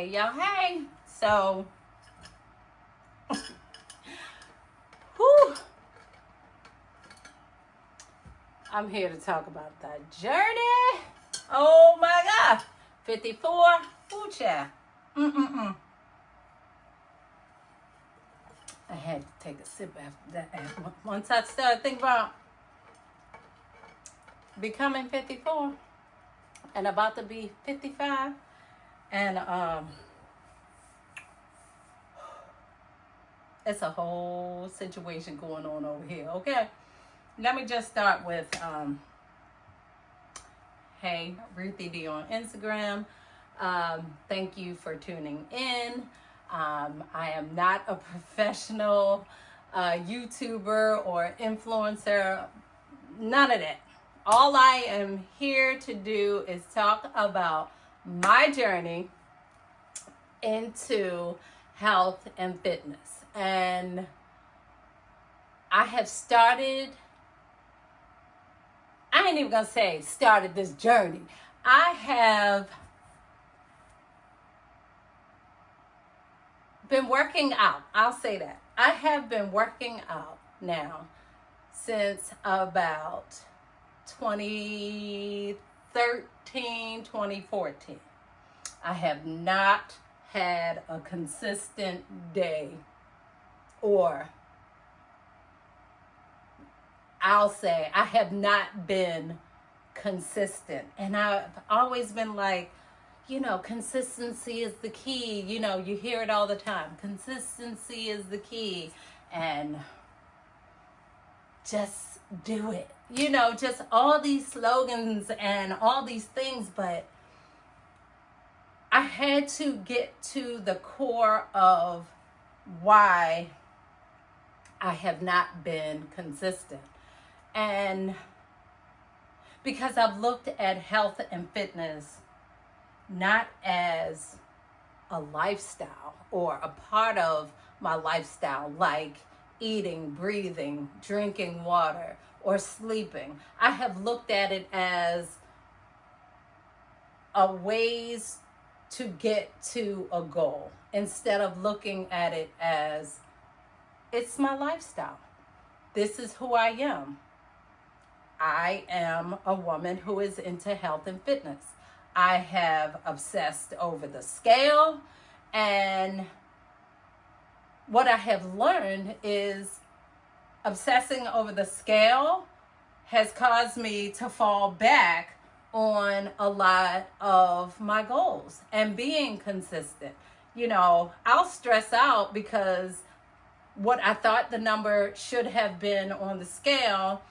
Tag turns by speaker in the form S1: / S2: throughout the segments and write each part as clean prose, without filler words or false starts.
S1: Hey, yo, hey. So, whew, I'm here to talk about the journey. Oh my God. 54. Ooh, child. Mm-mm-mm. I had to take a sip after that. Once I started thinking about becoming 54 and about to be 55, and it's a whole situation going on over here. Okay, let me just start with hey, Ruthie D on Instagram. Thank you for tuning in. I am not a professional YouTuber or influencer, none of that. All I am here to do is talk about my journey into health and fitness. And I have started, I ain't even gonna say started this journey. I have been working out. I'll say that. I have been working out now since about 2013, 2014. I have not had a consistent day, or I'll say I have not been consistent. And I've always been like, consistency is the key. You hear it all the time. Consistency is the key. And just do it. Just all these slogans and all these things. But I had to get to the core of why I have not been consistent. And because I've looked at health and fitness not as a lifestyle or a part of my lifestyle, like eating, breathing, drinking water, or sleeping. I have looked at it as a ways to get to a goal instead of looking at it as it's my lifestyle. This is who I am. I am a woman who is into health and fitness. I have obsessed over the scale, and what I have learned is obsessing over the scale has caused me to fall back on a lot of my goals and being consistent. I'll stress out because what I thought the number should have been on the scale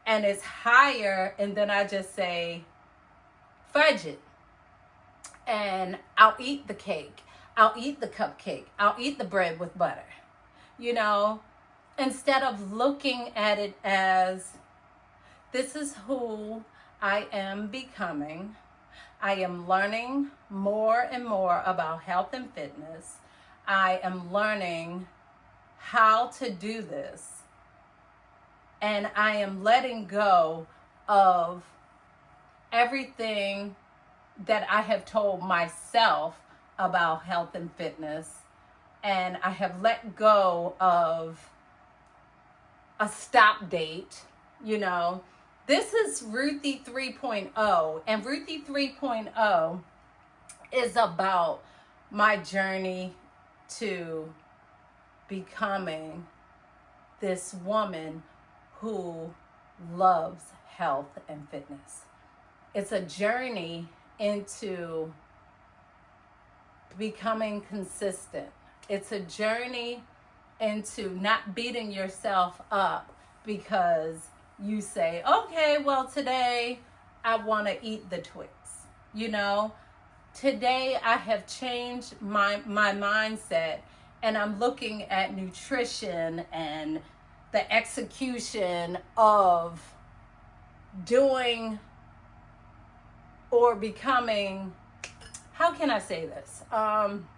S1: and it's higher, and then I just say, fudge it. And I'll eat the cake. I'll eat the cupcake. I'll eat the bread with butter. Instead of looking at it as, this is who I am becoming. I am learning more and more about health and fitness. I am learning how to do this. And I am letting go of everything that I have told myself about health and fitness. And I have let go of a stop date. This is Ruthie 3.0. And Ruthie 3.0 is about my journey to becoming this woman who loves health and fitness. It's a journey into becoming consistent. It's a journey into not beating yourself up because you say, okay, well, today I want to eat the Twix. Today I have changed my mindset, and I'm looking at nutrition and the execution of doing or becoming, how can I say this? I'm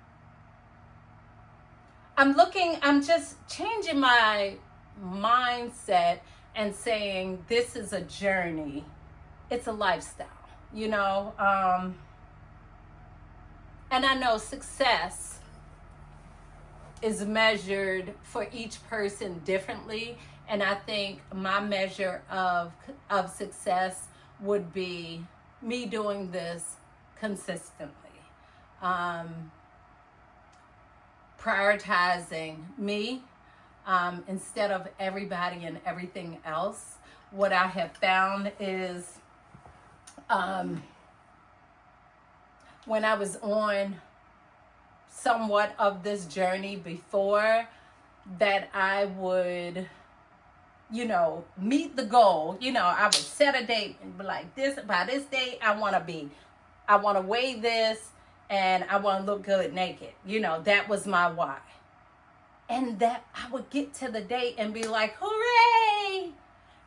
S1: just changing my mindset and saying this is a journey. It's a lifestyle. And I know success is measured for each person differently. And I think my measure of success would be me doing this consistently. Um, Prioritizing me instead of everybody and everything else. What I have found is um, when I was on somewhat of this journey before, that I would, meet the goal. I would set a date and be like, this, by this date, I want to weigh this and I want to look good naked. That was my why. And that I would get to the date and be like, hooray!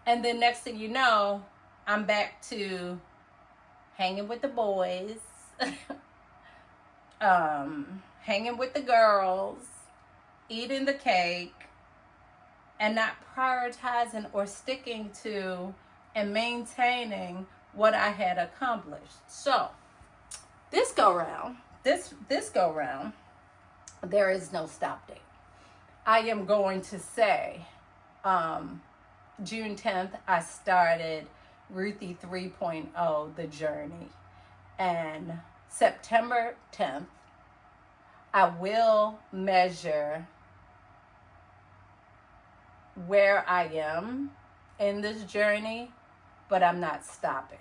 S1: And then next thing you know, I'm back to hanging with the boys, hanging with the girls, eating the cake, and not prioritizing or sticking to and maintaining what I had accomplished. So this go round, there is no stop date. I am going to say June 10th, I started Ruthie 3.0, the journey. And September 10th, I will measure where I am in this journey, but I'm not stopping.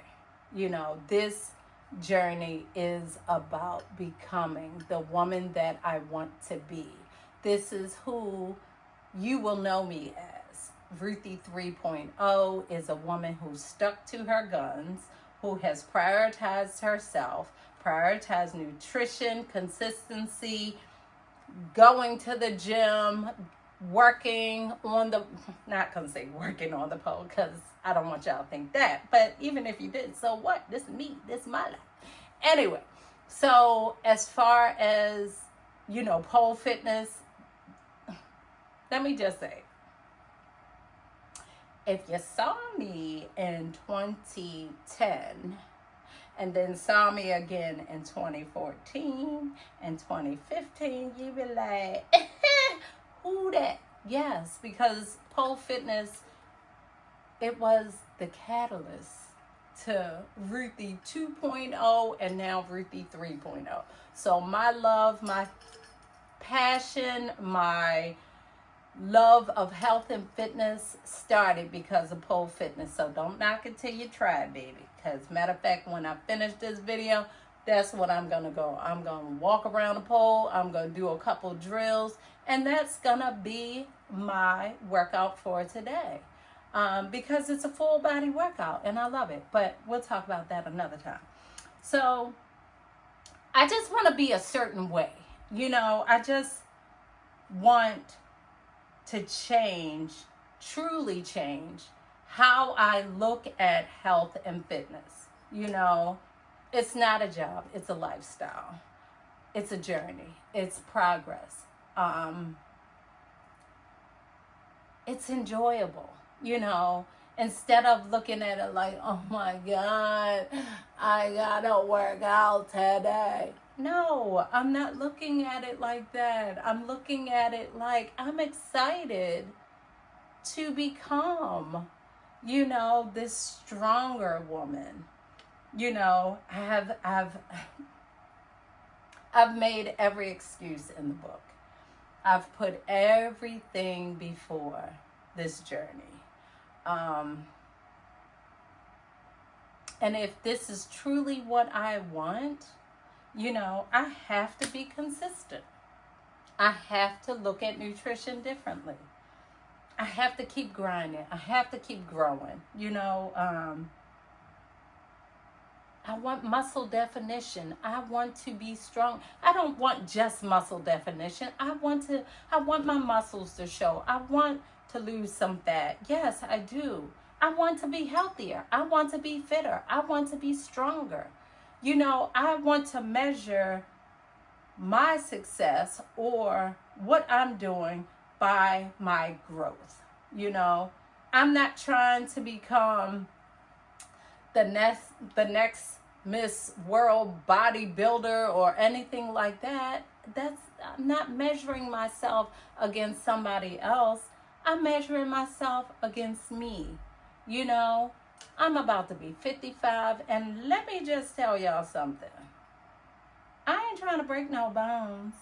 S1: This journey is about becoming the woman that I want to be. This is who you will know me as. Ruthie 3.0 is a woman who stuck to her guns, who has prioritized herself, prioritized nutrition, consistency, going to the gym, working on the, not gonna say working on the pole because I don't want y'all to think that, but even if you did, so what? This is me, this is my life. Anyway, so as far as, pole fitness, let me just say, if you saw me in 2010 and then saw me again in 2014 and 2015, you be like, who that? Yes, because pole fitness, it was the catalyst to Ruthie 2.0 and now Ruthie 3.0. So my love, my passion, my love of health and fitness started because of pole fitness. So don't knock it till you try it, baby. Because matter of fact, when I finish this video, that's what I'm going to go. I'm going to walk around the pole. I'm going to do a couple drills. And that's going to be my workout for today. Because it's a full body workout and I love it. But we'll talk about that another time. So I just want to be a certain way. I just want to change, truly change how I look at health and fitness. It's not a job, it's a lifestyle. It's a journey, it's progress. It's enjoyable, instead of looking at it like, oh my God, I gotta work out today. No, I'm not looking at it like that. I'm looking at it like I'm excited to become, this stronger woman. I've made every excuse in the book. I've put everything before this journey. And if this is truly what I want, I have to be consistent. I have to look at nutrition differently. I have to keep grinding. I have to keep growing. I want muscle definition. I want to be strong. I don't want just muscle definition. I want my muscles to show. I want to lose some fat. Yes, I do. I want to be healthier. I want to be fitter. I want to be stronger. I want to measure my success or what I'm doing by my growth. I'm not trying to become the next Miss World bodybuilder or anything like that. I'm not measuring myself against somebody else. I'm measuring myself against me. You know, I'm about to be 55, and let me just tell y'all something. I ain't trying to break no bones.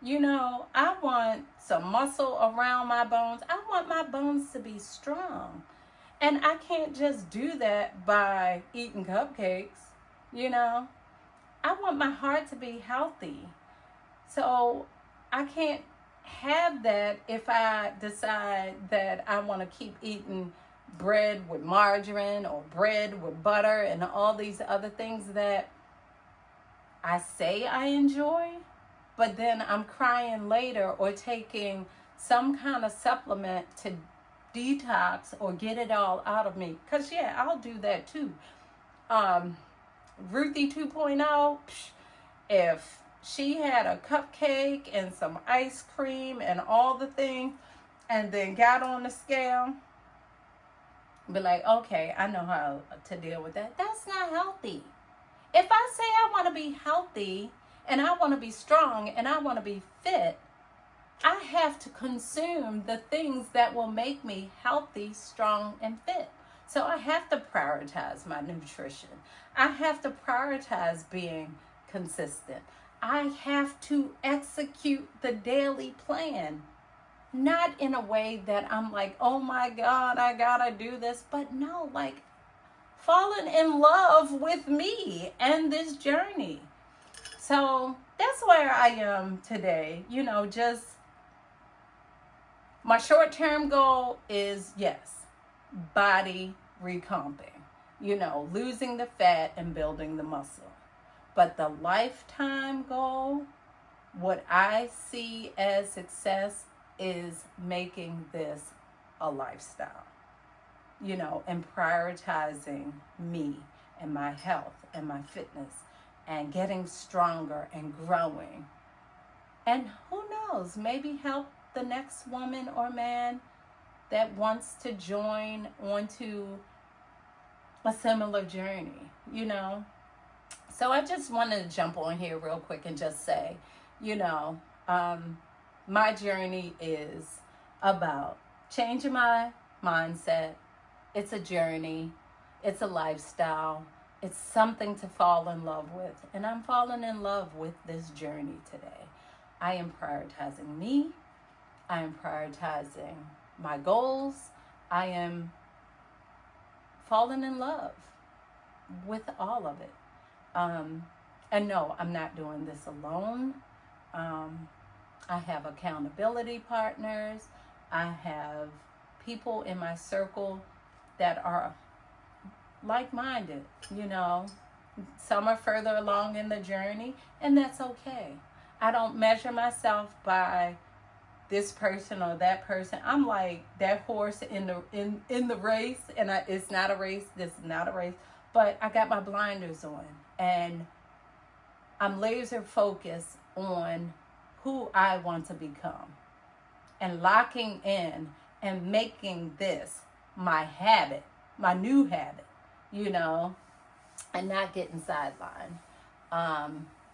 S1: You know, I want some muscle around my bones. I want my bones to be strong. And I can't just do that by eating cupcakes. You know, I want my heart to be healthy. So I can't have that if I decide that I want to keep eating bread with margarine or bread with butter and all these other things that I say I enjoy, but then I'm crying later or taking some kind of supplement to detox or get it all out of me. Because, yeah, I'll do that too. Ruthie 2.0, if she had a cupcake and some ice cream and all the things and then got on the scale, be like, okay, I know how to deal with that. That's not healthy. If I say I want to be healthy and I want to be strong and I want to be fit, I have to consume the things that will make me healthy, strong, and fit. So I have to prioritize my nutrition. I have to prioritize being consistent. I have to execute the daily plan. Not in a way that I'm like, oh my God, I gotta do this. But no, like falling in love with me and this journey. So that's where I am today. You know, just my short-term goal is, yes, body recomping. You know, losing the fat and building the muscle. But the lifetime goal, what I see as success, is making this a lifestyle. You know, and prioritizing me and my health and my fitness and getting stronger and growing. And who knows, maybe help the next woman or man that wants to join onto a similar journey, you know. So I just wanted to jump on here real quick and just say, you know, my journey is about changing my mindset. It's a journey. It's a lifestyle. It's something to fall in love with. And I'm falling in love with this journey today. I am prioritizing me. I am prioritizing my goals. I am falling in love with all of it. And no, I'm not doing this alone. I have accountability partners. I have people in my circle that are like-minded, you know. Some are further along in the journey, and that's okay. I don't measure myself by this person or that person. I'm like that horse in the race, and it's not a race. This is not a race, but I got my blinders on, and I'm laser focused on who I want to become, and locking in and making this my habit, my new habit, you know, and not getting sidelined.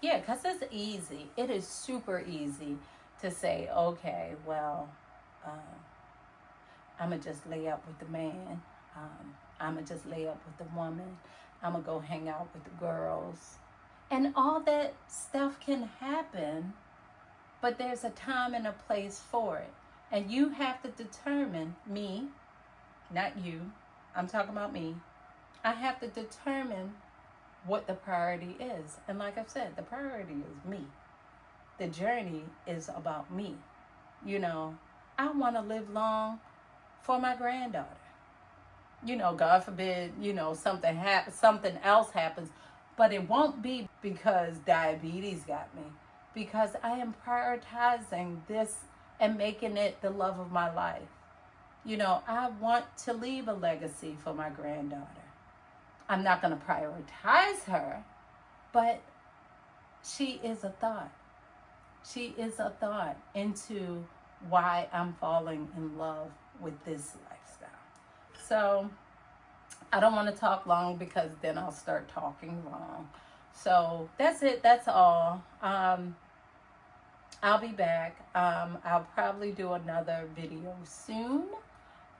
S1: Yeah, because it's easy. It is super easy to say, okay, well, I'm going to just lay up with the man. I'm going to just lay up with the woman. I'm going to go hang out with the girls. And all that stuff can happen, but there's a time and a place for it. And you have to determine, me, not you, I'm talking about me. I have to determine what the priority is. And like I've said, the priority is me. The journey is about me. You know, I want to live long for my granddaughter. You know, God forbid, you know, something else happens, but it won't be because diabetes got me, because I am prioritizing this and making it the love of my life. You know, I want to leave a legacy for my granddaughter. I'm not going to prioritize her, but she is a thought. She is a thought into why I'm falling in love with this lifestyle. So I don't want to talk long because then I'll start talking wrong. So that's it. That's all. I'll be back. I'll probably do another video soon.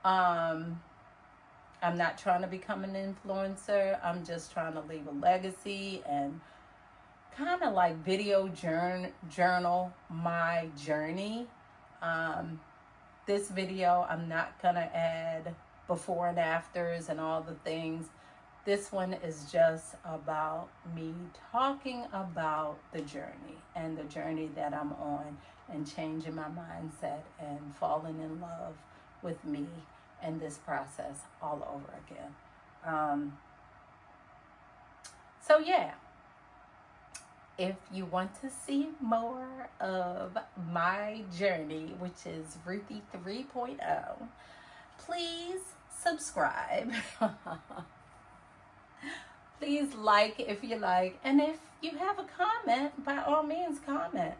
S1: Um, I'm not trying to become an influencer. I'm just trying to leave a legacy and kind of like video journal my journey. This video, I'm not going to add before and afters and all the things. This one is just about me talking about the journey and the journey that I'm on and changing my mindset and falling in love with me and this process all over again. So yeah, if you want to see more of my journey, which is Ruthie 3.0, please subscribe. Please like if you like. And if you have a comment, by all means comment.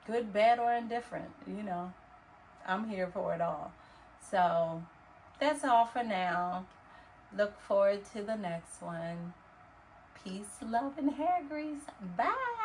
S1: Good, bad, or indifferent. You know, I'm here for it all. So that's all for now. Look forward to the next one. Peace, love, and hair grease. Bye.